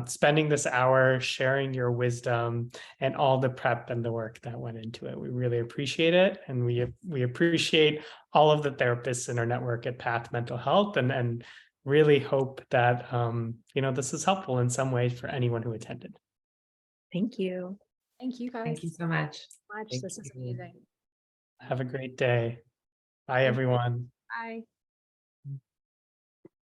spending this hour sharing your wisdom and all the prep and the work that went into it. We really appreciate it. And we appreciate all of the therapists in our network at Path Mental Health, and really hope that this is helpful in some way for anyone who attended. Thank you. Thank you guys Thank you so much. so much. Thank This is you. amazing. Have a great day. Bye, everyone. Bye.